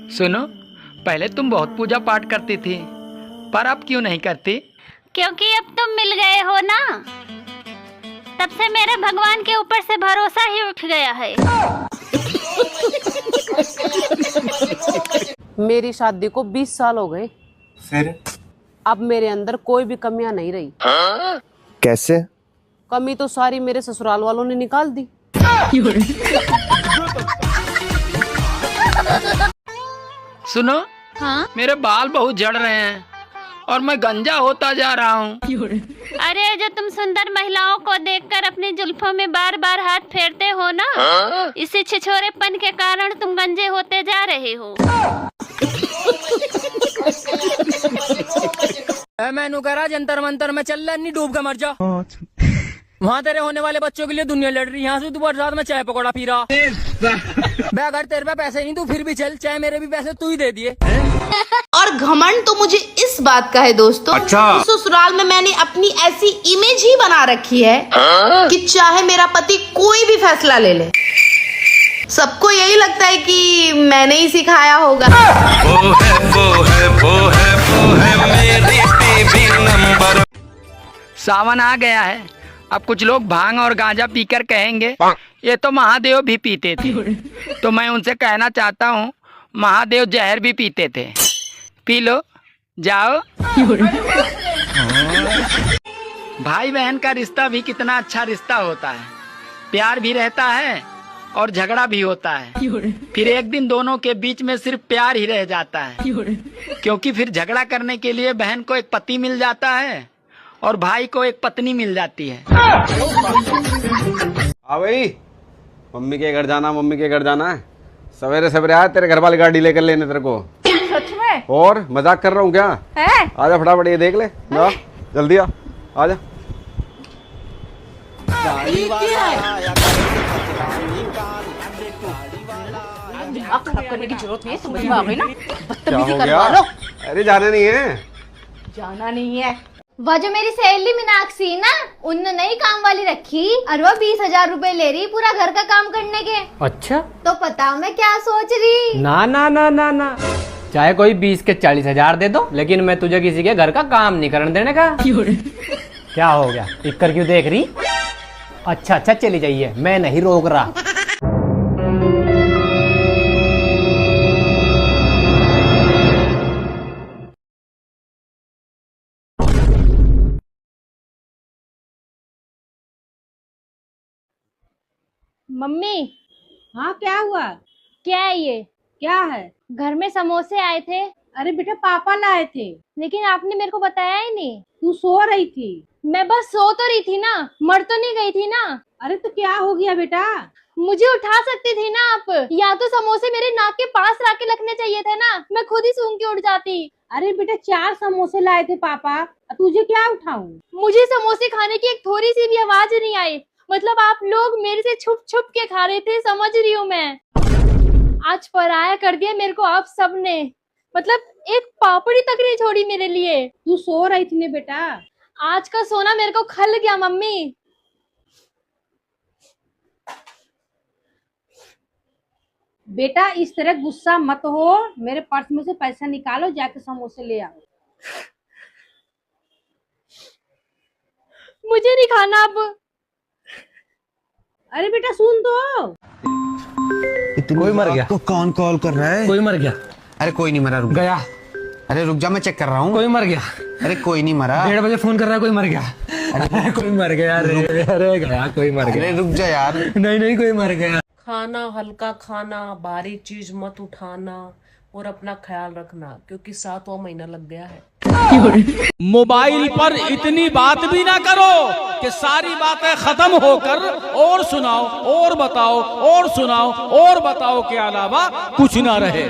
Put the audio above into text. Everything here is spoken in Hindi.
सुनो, पहले तुम बहुत पूजा पाठ करती थी, पर अब क्यों नहीं करती? क्योंकि अब तुम मिल गए हो ना, तब से मेरे भगवान के ऊपर से भरोसा ही उठ गया है। मेरी शादी को 20 साल हो गए, फिर अब मेरे अंदर कोई भी कमियां नहीं रही। कैसे? कमी तो सारी मेरे ससुराल वालों ने निकाल दी। सुनो, हाँ? मेरे बाल बहुत झड़ रहे हैं और मैं गंजा होता जा रहा हूँ। अरे जो तुम सुंदर महिलाओं को देखकर अपनी जुल्फों में बार बार हाथ फेरते हो ना, इसी छिछोरेपन के कारण तुम गंजे होते जा रहे हो। मैनू कह रहा जंतर मंतर में चल रहा, नहीं डूब के मर जा। वहाँ तेरे होने वाले बच्चों के लिए दुनिया लड़ रही है, यहाँ से तू बरसात में चाय पकौड़ा पी रहा। अगर तेरे पे पैसे नहीं तू फिर भी चल, चाहे मेरे भी पैसे तू ही दे दिए। और घमंड तो मुझे इस बात का है दोस्तों, अच्छा। ससुराल में मैंने अपनी ऐसी इमेज ही बना रखी है कि चाहे मेरा पति कोई भी फैसला ले ले, सबको यही लगता है कि मैंने ही सिखाया होगा। सावन आ गया है, अब कुछ लोग भांग और गांजा पीकर कहेंगे ये तो महादेव भी पीते थे। तो मैं उनसे कहना चाहता हूँ, महादेव जहर भी पीते थे, पी लो, जाओ। भाई बहन का रिश्ता भी कितना अच्छा रिश्ता होता है, प्यार भी रहता है और झगड़ा भी होता है। फिर एक दिन दोनों के बीच में सिर्फ प्यार ही रह जाता है, क्योंकि फिर झगड़ा करने के लिए बहन को एक पति मिल जाता है और भाई को एक पत्नी मिल जाती है। हाँ भाई, मम्मी के घर जाना, मम्मी के घर जाना है। सवेरे सवेरे आया तेरे घर वाली गाड़ी लेकर लेने तेरे को। सच में? और मजाक कर रहा हूँ क्या? है? आजा फटाफट, ये देख ले, जा जल्दी आ, आजा। करने की जरूरत नहीं है, समझ में आ गई ना? क्या हो गया? अरे जाना नहीं है, जाना नहीं है। वह जो मेरी सहेली मीनाक्षी ना, उनने नई काम वाली रखी और वो 20,000 रुपए ले रही पूरा घर का काम करने के। अच्छा, तो पता मैं क्या सोच रही? ना ना ना ना ना, चाहे कोई 20 के 40,000 दे दो, लेकिन मैं तुझे किसी के घर का काम नहीं करने देने का। क्या हो गया, इक्कर क्यों देख रही? अच्छा अच्छा चली जाइए, मैं नहीं रोक रहा। मम्मी। हाँ, क्या हुआ? क्या है ये? क्या है? घर में समोसे आए थे। अरे बेटा, पापा लाए थे। लेकिन आपने मेरे को बताया ही नहीं। तू सो रही थी। मैं बस सो तो रही थी ना, मर तो नहीं गई थी ना। अरे तो क्या हो गया बेटा? मुझे उठा सकती थी ना आप, या तो समोसे मेरे नाक के पास लाके रखने चाहिए थे ना, मैं खुद ही सूंघ के उठ जाती। अरे बेटा, 4 समोसे लाए थे पापा, तुझे क्या उठाऊं? मुझे समोसे खाने की एक थोड़ी सी भी आवाज नहीं आई। मतलब आप लोग मेरे से छुप छुप के खा रहे थे, समझ रही हूँ मैं। आज पराया कर दिया मेरे को आप सबने, मतलब एक पापड़ी तक नहीं छोड़ी मेरे लिए। तू सो रही थी ना बेटा। आज का सोना मेरे को खल गया मम्मी। बेटा इस तरह गुस्सा मत हो, मेरे पर्स में से पैसा निकालो, जाके समोसे ले आओ। मुझे नहीं खाना अब। अरे बेटा सुन तो। कोई मर गया तो कौन कॉल कर रहा है? कोई मर गया। अरे कोई नहीं मरा, रुक गया। अरे रुक जा, मैं चेक कर रहा हूँ। कोई मर गया। अरे कोई नहीं मरा। 1:30 बजे फोन कर रहा है, कोई मर गया। अरे कोई मर गया, अरे गया, कोई मर गया। अरे रुक जा यार। नहीं नहीं, कोई मर गया। खाना हल्का खाना, भारी चीज मत उठाना और अपना ख्याल रखना, क्योंकि 7वां महीना लग गया है। मोबाइल पर इतनी बात भी ना करो कि सारी बातें खत्म होकर और सुनाओ और बताओ और सुनाओ और बताओ के अलावा कुछ ना रहे।